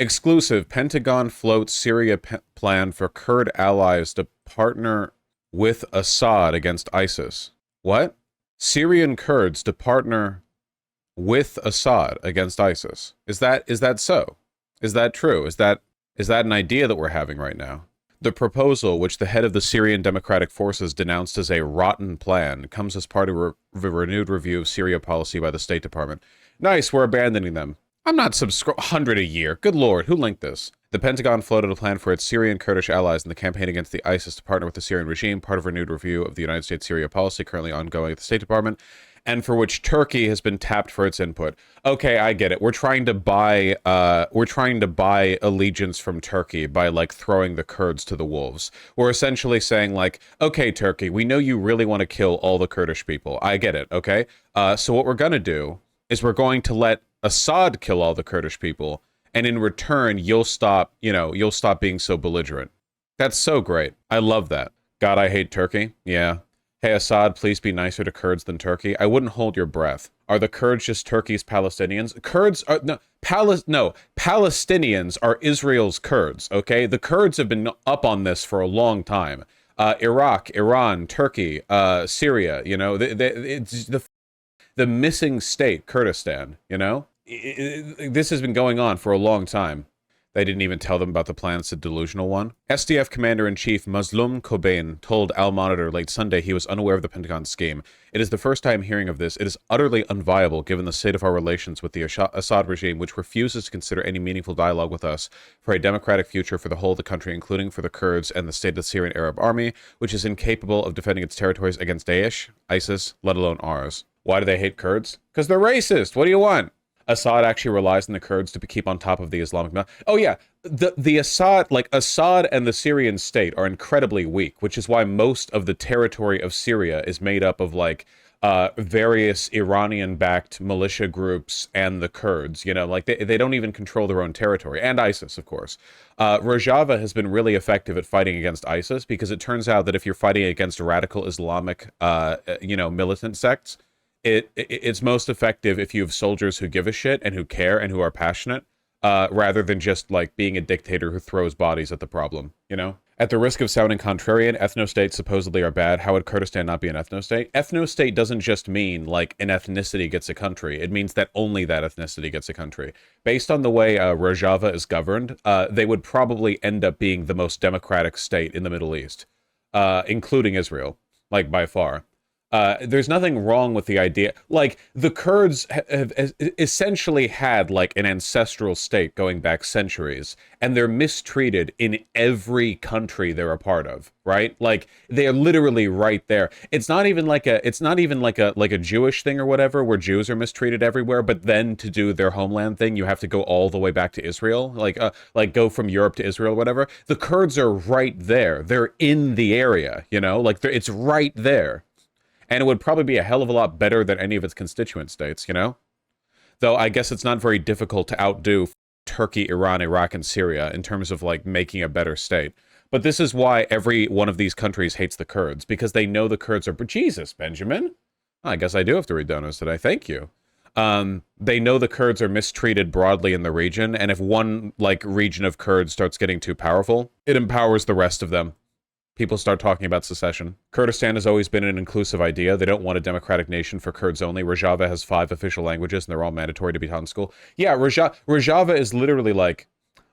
Exclusive. Pentagon floats Syria plan for Kurd allies to partner with Assad against ISIS. What? Syrian Kurds to partner with Assad against ISIS. Is that so? Is that true? Is that an idea that we're having right now? The proposal, which the head of the Syrian Democratic Forces denounced as a rotten plan, comes as part of a renewed review of Syria policy by the State Department. Nice, we're abandoning them. I'm not 100 a year. Good lord, who linked this? The Pentagon floated a plan for its Syrian Kurdish allies in the campaign against the ISIS to partner with the Syrian regime, part of a renewed review of the United States Syria policy currently ongoing at the State Department, and for which Turkey has been tapped for its input. Okay, I get it. We're trying to buy allegiance from Turkey by like throwing the Kurds to the wolves. We're essentially saying like, okay, Turkey, we know you really want to kill all the Kurdish people. I get it. Okay. So what we're gonna do is we're going to let Assad kill all the Kurdish people, and in return, you'll stop being so belligerent. That's so great. I love that. God, I hate Turkey. Yeah. Hey, Assad, please be nicer to Kurds than Turkey. I wouldn't hold your breath. Are the Kurds just Turkey's Palestinians? Palestinians are Israel's Kurds, okay? The Kurds have been up on this for a long time. Iraq, Iran, Turkey, Syria, it's the missing state, Kurdistan, this has been going on for a long time. They didn't even tell them about the plan. It's a delusional one. SDF Commander-in-Chief Mazloum Kobane told Al Monitor late Sunday he was unaware of the Pentagon scheme. It is the first time hearing of this. It is utterly unviable given the state of our relations with the Assad regime, which refuses to consider any meaningful dialogue with us for a democratic future for the whole of the country, including for the Kurds and the state of the Syrian Arab Army, which is incapable of defending its territories against Daesh, ISIS, let alone ours. Why do they hate Kurds? Because they're racist. What do you want? Assad actually relies on the Kurds to keep on top of the Islamic. Oh yeah, the Assad and the Syrian state are incredibly weak, which is why most of the territory of Syria is made up of various Iranian-backed militia groups and the Kurds. They don't even control their own territory, and ISIS, of course. Rojava has been really effective at fighting against ISIS because it turns out that if you're fighting against radical Islamic, militant sects, it's most effective if you have soldiers who give a shit and who care and who are passionate, rather than just like being a dictator who throws bodies at the problem, At the risk of sounding contrarian, ethno-states supposedly are bad. How would Kurdistan not be an ethno-state? Ethno-state doesn't just mean like an ethnicity gets a country. It means that only that ethnicity gets a country. Based on the way Rojava is governed, they would probably end up being the most democratic state in the Middle East, including Israel, like by far. There's nothing wrong with the idea. Like, the Kurds have essentially had, like, an ancestral state going back centuries, and they're mistreated in every country they're a part of, right? Like, they're literally right there. It's not even like a Jewish thing or whatever, where Jews are mistreated everywhere, but then to do their homeland thing, you have to go all the way back to Israel, like go from Europe to Israel or whatever. The Kurds are right there. They're in the area, it's right there. And it would probably be a hell of a lot better than any of its constituent states, Though I guess it's not very difficult to outdo Turkey, Iran, Iraq, and Syria in terms of, like, making a better state. But this is why every one of these countries hates the Kurds, because they know the Kurds are... Jesus, Benjamin. I guess I do have to read donos today. Thank you. They know the Kurds are mistreated broadly in the region, and if one, region of Kurds starts getting too powerful, it empowers the rest of them. People start talking about secession. Kurdistan has always been an inclusive idea. They don't want a democratic nation for Kurds only. Rojava has 5 official languages, and they're all mandatory to be taught in school. Yeah, Rojava is literally like...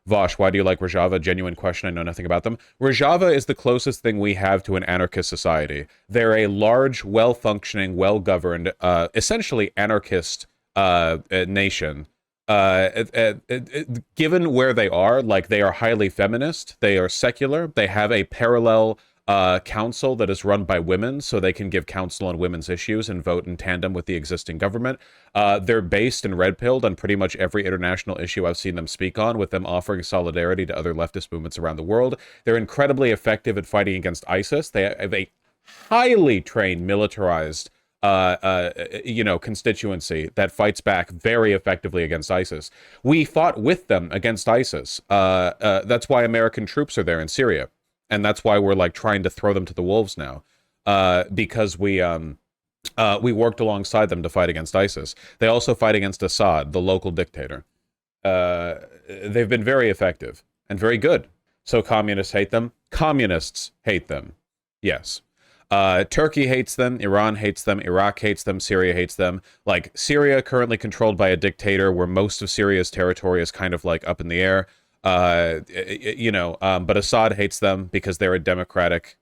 Vosh, why do you like Rojava? Genuine question, I know nothing about them. Rojava is the closest thing we have to an anarchist society. They're a large, well-functioning, well-governed, essentially anarchist nation. Given where they are, they are highly feminist, they are secular, they have a parallel council that is run by women, so they can give counsel on women's issues and vote in tandem with the existing government. They're based and red-pilled on pretty much every international issue I've seen them speak on, with them offering solidarity to other leftist movements around the world. They're incredibly effective at fighting against ISIS. They have a highly trained, militarized constituency that fights back very effectively against ISIS. We fought with them against ISIS. That's why American troops are there in Syria. And that's why we're trying to throw them to the wolves now. Because we worked alongside them to fight against ISIS. They also fight against Assad, the local dictator. They've been very effective and very good. So communists hate them. Communists hate them. Yes. Turkey hates them. Iran hates them. Iraq hates them. Syria hates them. Like, Syria currently controlled by a dictator where most of Syria's territory is kind of like up in the air. But Assad hates them because they're a democratic,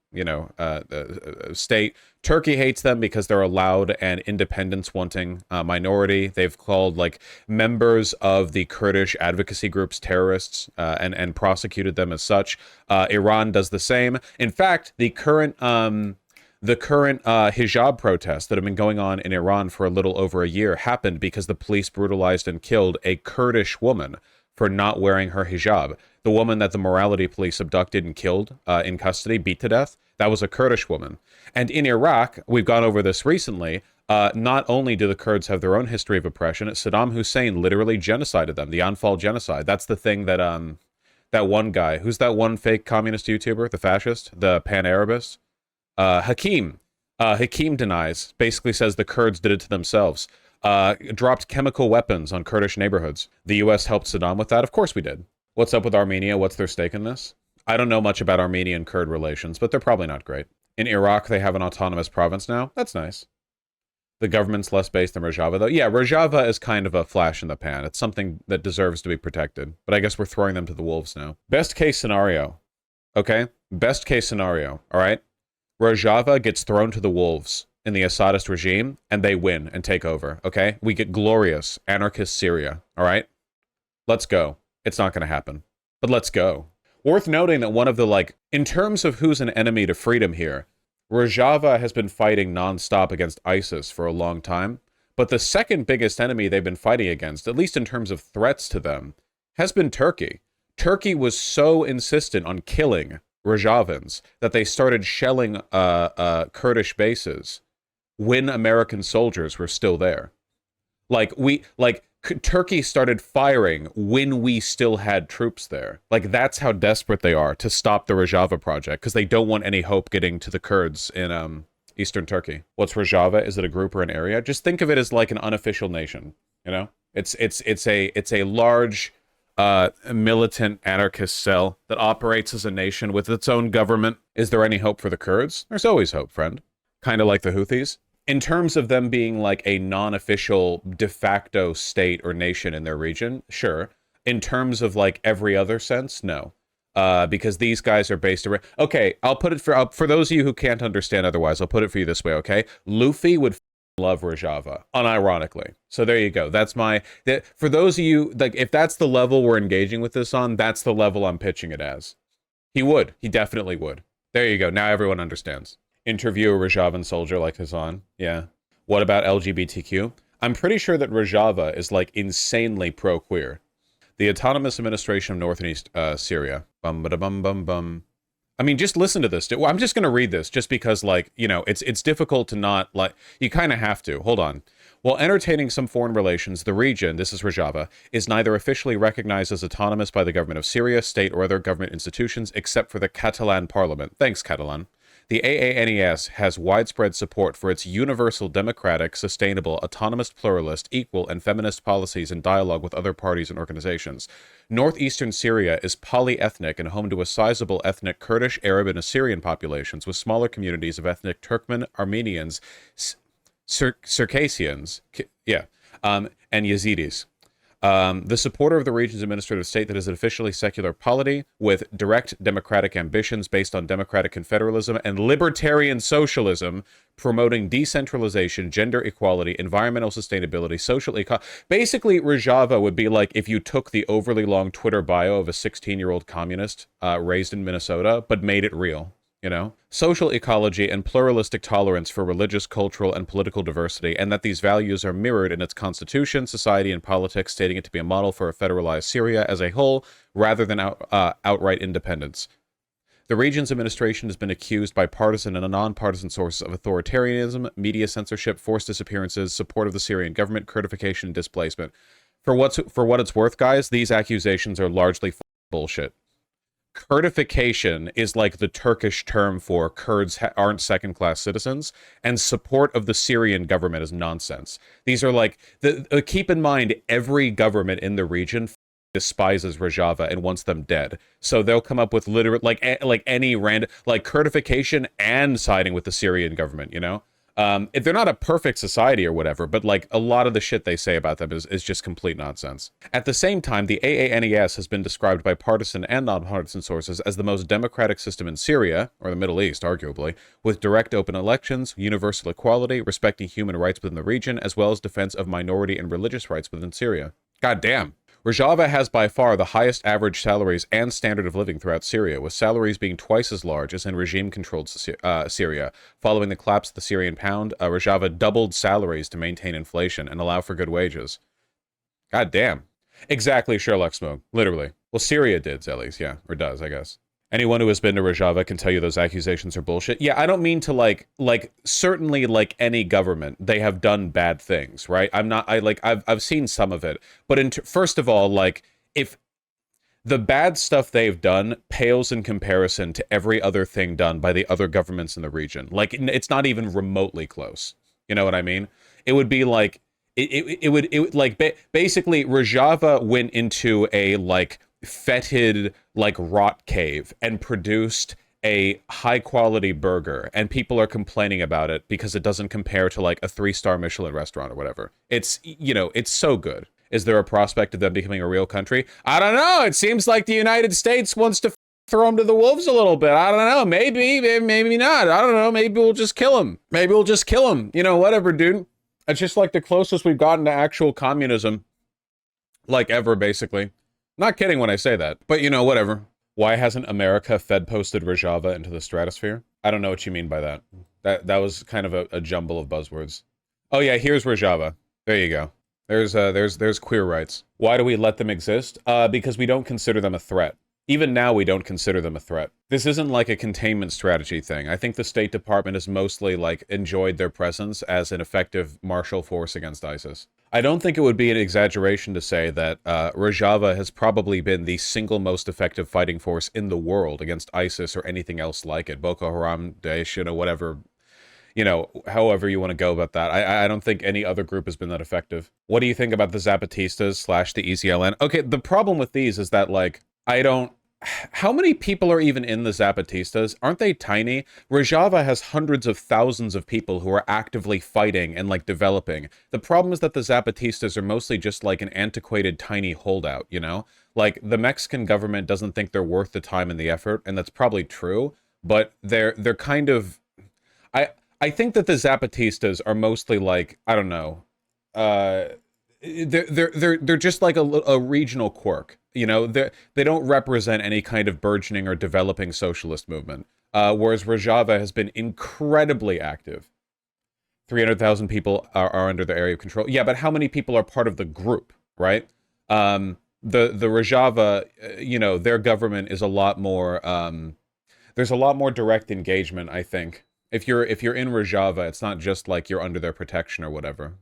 state. Turkey hates them because they're a loud and independence-wanting minority. They've called like members of the Kurdish advocacy groups terrorists and prosecuted them as such. Iran does the same. In fact, the current hijab protests that have been going on in Iran for a little over a year happened because the police brutalized and killed a Kurdish woman for not wearing her hijab. The woman that the morality police abducted and killed in custody, beat to death, that was a Kurdish woman. And in Iraq, we've gone over this recently, not only do the Kurds have their own history of oppression, Saddam Hussein literally genocided them, the Anfal genocide. That's the thing that that one guy, who's that one fake communist YouTuber, the fascist, the pan-Arabist? Hakim denies, basically says the Kurds did it to themselves. Dropped chemical weapons on Kurdish neighborhoods. The U.S. helped Saddam with that? Of course we did. What's up with Armenia? What's their stake in this? I don't know much about Armenian-Kurd relations, but they're probably not great. In Iraq, they have an autonomous province now. That's nice. The government's less based than Rojava, though. Yeah, Rojava is kind of a flash in the pan. It's something that deserves to be protected. But I guess we're throwing them to the wolves now. Best case scenario. Okay? Best case scenario. All right? Rojava gets thrown to the wolves in the Assadist regime, and they win and take over, okay? We get glorious anarchist Syria, all right? Let's go. It's not going to happen, but let's go. Worth noting that one of the, in terms of who's an enemy to freedom here, Rojava has been fighting nonstop against ISIS for a long time, but the second biggest enemy they've been fighting against, at least in terms of threats to them, has been Turkey. Turkey was so insistent on killing Rojavans that they started shelling Kurdish bases when American soldiers were still there. Turkey started firing when we still had troops there. Like, that's how desperate they are to stop the Rojava project, because they don't want any hope getting to the Kurds in eastern Turkey. What's Rojava? Is it a group or an area? Just think of it as like an unofficial nation, you know? It's a large militant anarchist cell that operates as a nation with its own government. Is there any hope for the Kurds? There's always hope, friend. Kind of like the Houthis. In terms of them being like a non-official de facto state or nation in their region, sure. In terms of like every other sense, no. Because these guys are based around... Okay, I'll put it for those of you who can't understand otherwise, I'll put it for you this way, okay? Luffy would love Rojava, unironically. So there you go. That's my... For those of you, like, if that's the level we're engaging with this on, that's the level I'm pitching it as. He would. He definitely would. There you go. Now everyone understands. Interview a Rojavan soldier like Hassan. Yeah. What about LGBTQ? I'm pretty sure that Rojava is like insanely pro-queer. The Autonomous Administration of North and East Syria. Bum-ba-da-bum-bum-bum. I mean, just listen to this. I'm just going to read this just because, like, you know, it's difficult to not, like, you kind of have to. Hold on. While entertaining some foreign relations, the region, this is Rojava, is neither officially recognized as autonomous by the government of Syria, state, or other government institutions, except for the Catalan parliament. Thanks, Catalan. The AANES has widespread support for its universal, democratic, sustainable, autonomous, pluralist, equal, and feminist policies in dialogue with other parties and organizations. Northeastern Syria is polyethnic and home to a sizable ethnic Kurdish, Arab, and Assyrian populations, with smaller communities of ethnic Turkmen, Armenians, Circassians, and Yazidis. The supporter of the region's administrative state that is an officially secular polity with direct democratic ambitions based on democratic confederalism and libertarian socialism, promoting decentralization, gender equality, environmental sustainability, social Basically, Rojava would be like if you took the overly long Twitter bio of a 16-year-old communist raised in Minnesota, but made it real. You know, social ecology and pluralistic tolerance for religious, cultural, and political diversity, and that these values are mirrored in its constitution, society, and politics, stating it to be a model for a federalized Syria as a whole, rather than outright independence. The region's administration has been accused by partisan and non-partisan sources of authoritarianism, media censorship, forced disappearances, support of the Syrian government, Kurdification, and displacement. For what it's worth, guys, these accusations are largely bullshit. Kurdification is like the Turkish term for Kurds aren't second-class citizens, and support of the Syrian government is nonsense. These are like, keep in mind, every government in the region despises Rojava and wants them dead. So they'll come up with literally like any random like Kurdification and siding with the Syrian government, you know? If they're not a perfect society or whatever, but like a lot of the shit they say about them is just complete nonsense. At the same time, the AANES has been described by partisan and nonpartisan sources as the most democratic system in Syria, or the Middle East, arguably, with direct open elections, universal equality, respecting human rights within the region, as well as defense of minority and religious rights within Syria. God damn. Rojava has by far the highest average salaries and standard of living throughout Syria, with salaries being twice as large as in regime-controlled Syria. Following the collapse of the Syrian pound, Rojava doubled salaries to maintain inflation and allow for good wages. God damn. Exactly, Sherlock Smoke. Literally. Well, Syria did, at least, yeah. Or does, I guess. Anyone who has been to Rojava can tell you those accusations are bullshit. Yeah, I don't mean to certainly like any government, they have done bad things, right? I've seen some of it. But first of all, like, if the bad stuff they've done pales in comparison to every other thing done by the other governments in the region. Like, it's not even remotely close. You know what I mean? It would be like, basically Rojava went into a, like, fetid like rot cave and produced a high quality burger, and people are complaining about it because it doesn't compare to like a 3-star Michelin restaurant or whatever. It's, you know, it's so good. Is there a prospect of them becoming a real country? I don't know. It seems like the United States wants to throw them to the wolves a little bit. I don't know. Maybe not. I don't know. Maybe we'll just kill them. You know, whatever, dude. It's just like the closest we've gotten to actual communism, like ever, basically. Not kidding when I say that, but you know, whatever. Why hasn't America Fed-posted Rojava into the stratosphere? I don't know what you mean by that. That was kind of a jumble of buzzwords. Oh yeah, here's Rojava. There you go. There's queer rights. Why do we let them exist? Because we don't consider them a threat. Even now, we don't consider them a threat. This isn't like a containment strategy thing. I think the State Department has mostly, like, enjoyed their presence as an effective martial force against ISIS. I don't think it would be an exaggeration to say that Rojava has probably been the single most effective fighting force in the world against ISIS or anything else like it. Boko Haram, Daesh, you know, whatever, you know, however you want to go about that. I don't think any other group has been that effective. What do you think about the Zapatistas / the EZLN? Okay, the problem with these is that, like, how many people are even in the Zapatistas? Aren't they tiny? Rojava has hundreds of thousands of people who are actively fighting and, like, developing. The problem is that the Zapatistas are mostly just, like, an antiquated tiny holdout, you know? Like, the Mexican government doesn't think they're worth the time and the effort, and that's probably true, but they're kind of... I think that the Zapatistas are mostly, like, I don't know, they're just like a regional quirk. You know, they don't represent any kind of burgeoning or developing socialist movement. Whereas Rojava has been incredibly active. 300,000 people are under the area of control. Yeah, but how many people are part of the group, right? The Rojava, you know, their government is a lot more. There's a lot more direct engagement, I think. If you're in Rojava, it's not just like you're under their protection or whatever.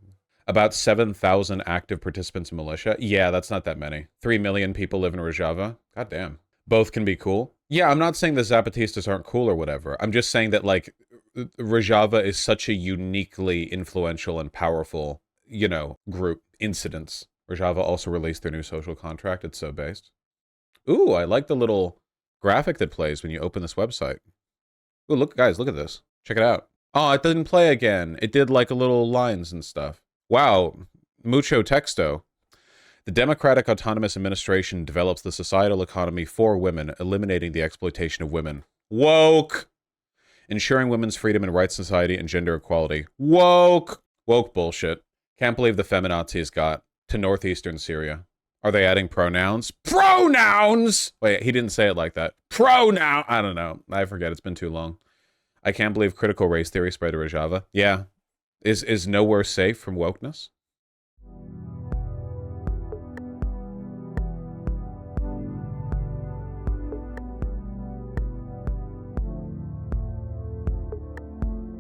About 7,000 active participants in militia. Yeah, that's not that many. 3 million people live in Rojava. God damn. Both can be cool. Yeah, I'm not saying the Zapatistas aren't cool or whatever. I'm just saying that, like, Rojava is such a uniquely influential and powerful, you know, group. Incidents. Rojava also released their new social contract. It's so based. Ooh, I like the little graphic that plays when you open this website. Ooh, look, guys, look at this. Check it out. Oh, it didn't play again. It did, like, a little lines and stuff. Wow, mucho texto. The Democratic Autonomous Administration develops the societal economy for women, eliminating the exploitation of women. Woke! Ensuring women's freedom and rights society and gender equality. Woke! Woke bullshit. Can't believe the feminazis got to northeastern Syria. Are they adding pronouns? Pronouns! Wait, he didn't say it like that. Pronoun! I don't know. I forget. It's been too long. I can't believe critical race theory spread to Rojava. Yeah. Is nowhere safe from wokeness?